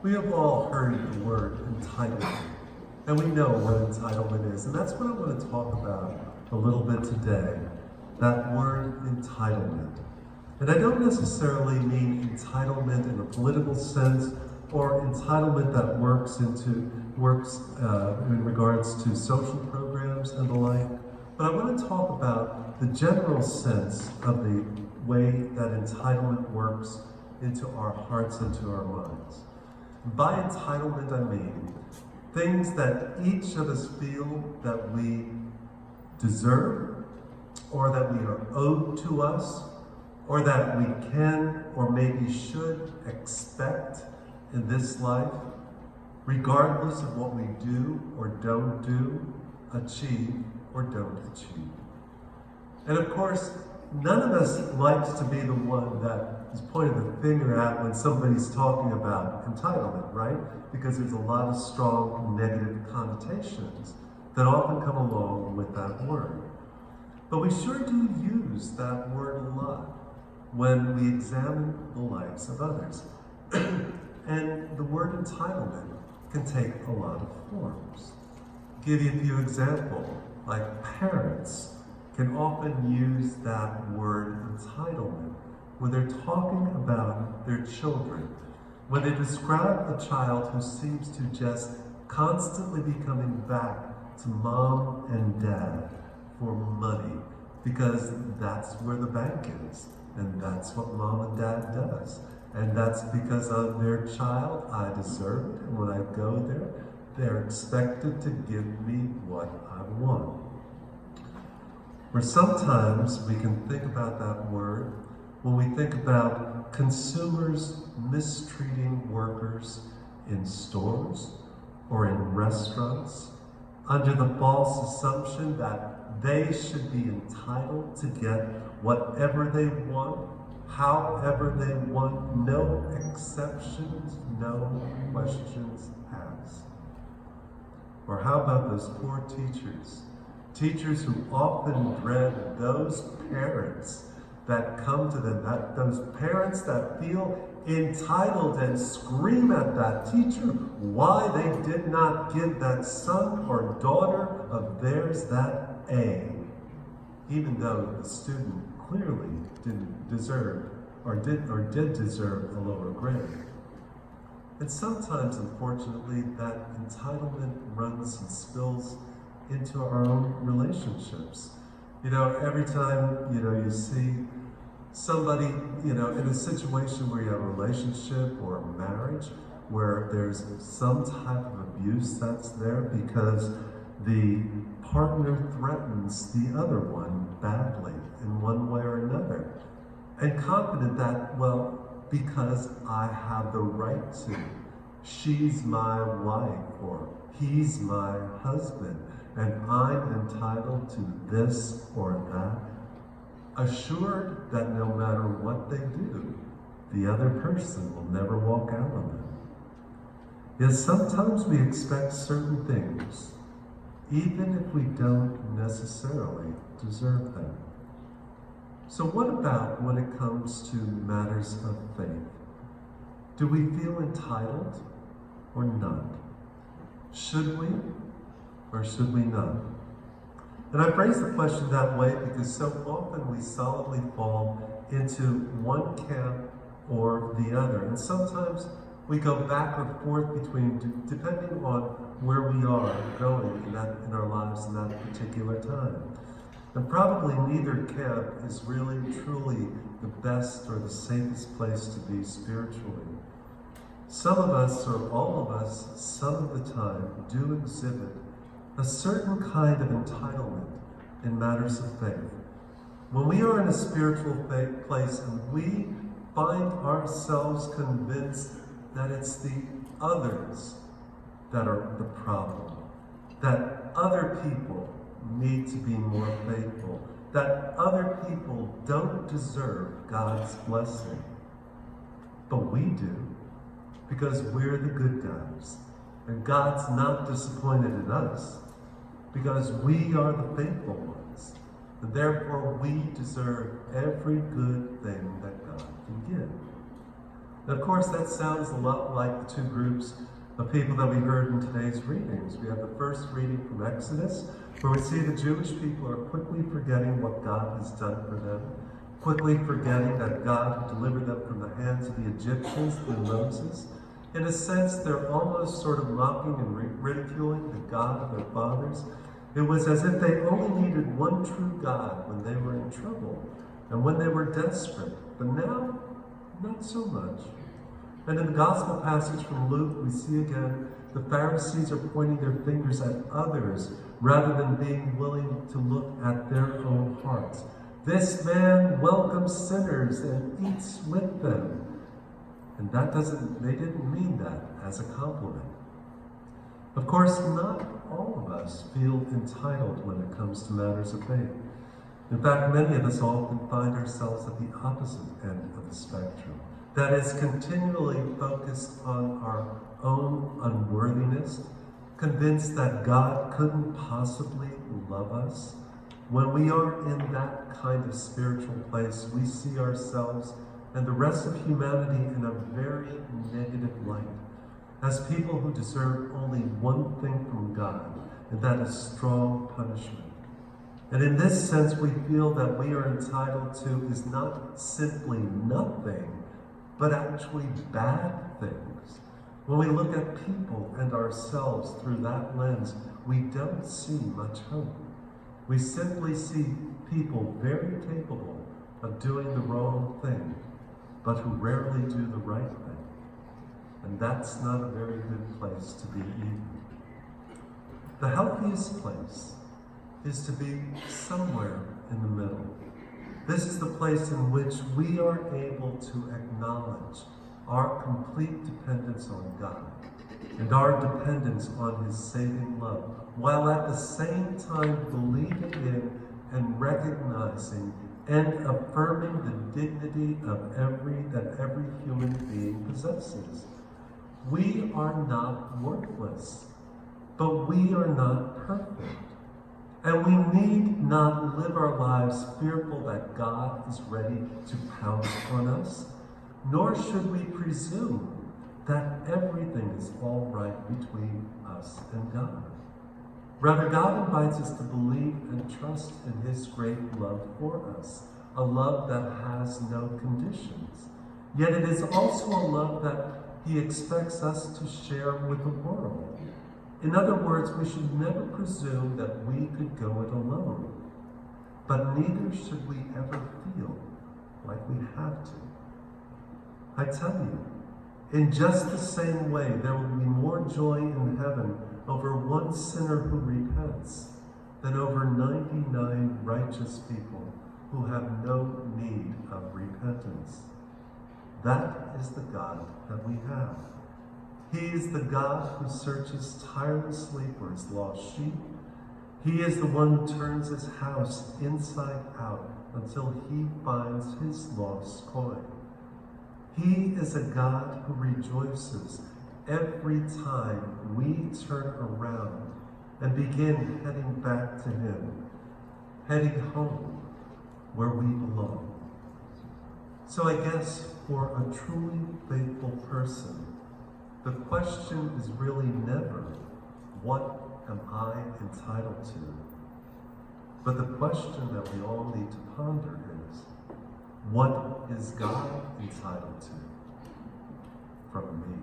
We have all heard the word entitlement, and we know what entitlement is, and that's what I want to talk about a little bit today, that word entitlement. And I don't necessarily mean entitlement in a political sense or entitlement that works in regards to social programs and the like, but I want to talk about the general sense of the way that entitlement works into our hearts and to our minds. By entitlement, I mean things that each of us feel that we deserve, or that we are owed to us, or that we can or maybe should expect in this life, regardless of what we do or don't do, achieve or don't achieve. And of course, none of us likes to be the one that is pointing the finger at when somebody's talking about entitlement, right? Because there's a lot of strong negative connotations that often come along with that word. But we sure do use that word a lot when we examine the lives of others. And the word entitlement can take a lot of forms. Give you a few examples, like parents can often use that word entitlement when they're talking about their children, when they describe a child who seems to just constantly be coming back to mom and dad for money, because that's where the bank is, and that's what mom and dad does. And that's because I'm their child, I deserve it, and when I go there, they're expected to give me what I want. Or sometimes we can think about that word when we think about consumers mistreating workers in stores or in restaurants under the false assumption that they should be entitled to get whatever they want, however they want, no exceptions, no questions asked. Or how about those poor teachers? Teachers who often dread those parents that come to them, those parents that feel entitled and scream at that teacher why they did not give that son or daughter of theirs that A, even though the student clearly didn't deserve or did deserve a lower grade. And sometimes, unfortunately, that entitlement runs and spills into our own relationships. Every time, you see somebody, in a situation where you have a relationship or a marriage where there's some type of abuse that's there because the partner threatens the other one badly in one way or another. And confident that, well, because I have the right to. She's my wife or he's my husband, and I'm entitled to this or that, assured that no matter what they do, the other person will never walk out on them. Yet sometimes we expect certain things, even if we don't necessarily deserve them. So what about when it comes to matters of faith? Do we feel entitled or not? Should we or should we not? And I phrase the question that way because so often we solidly fall into one camp or the other. And sometimes we go back or forth between, depending on where we are going in our lives in that particular time. And probably neither camp is really, truly the best or the safest place to be spiritually. Some of us, or all of us, some of the time, do exhibit a certain kind of entitlement in matters of faith. When we are in a spiritual place and we find ourselves convinced that it's the others that are the problem, that other people need to be more faithful, that other people don't deserve God's blessing, but we do, because we're the good guys, and God's not disappointed in us, because we are the faithful ones, and therefore we deserve every good thing that God can give. And of course, that sounds a lot like the two groups of people that we heard in today's readings. We have the first reading from Exodus, where we see the Jewish people are quickly forgetting what God has done for them, quickly forgetting that God delivered them from the hands of the Egyptians through Moses. In a sense, they're almost sort of mocking and ridiculing the God of their fathers. It was as if they only needed one true God when they were in trouble and when they were desperate. But now, not so much. And in the gospel passage from Luke, we see again the Pharisees are pointing their fingers at others rather than being willing to look at their own hearts. This man welcomes sinners and eats with them. And they didn't mean that as a compliment. Of course, not all of us feel entitled when it comes to matters of faith. In fact, many of us often find ourselves at the opposite end of the spectrum. That is, continually focused on our own unworthiness, convinced that God couldn't possibly love us. When we are in that kind of spiritual place, we see ourselves and the rest of humanity in a very negative light, as people who deserve only one thing from God, and that is strong punishment. And in this sense, we feel that we are entitled to is not simply nothing, but actually bad things. When we look at people and ourselves through that lens, we don't see much hope. We simply see people very capable of doing the wrong thing, but who rarely do the right thing. And that's not a very good place to be either. The healthiest place is to be somewhere in the middle. This is the place in which we are able to acknowledge our complete dependence on God and our dependence on His saving love, while at the same time believing in and recognizing and affirming the dignity of every human being possesses. We are not worthless, but we are not perfect. And we need not live our lives fearful that God is ready to pounce on us, nor should we presume that everything is all right between us and God. Rather, God invites us to believe and trust in His great love for us, a love that has no conditions. Yet it is also a love that He expects us to share with the world. In other words, we should never presume that we could go it alone, but neither should we ever feel like we have to. I tell you, in just the same way, there will be more joy in heaven over one sinner who repents than over 99 righteous people who have no need of repentance. That is the God that we have. He is the God who searches tirelessly for His lost sheep. He is the one who turns His house inside out until He finds His lost coin. He is a God who rejoices every time we turn around and begin heading back to Him, heading home where we belong. So I guess for a truly faithful person, the question is really never, what am I entitled to? But the question that we all need to ponder is, what is God entitled to from me?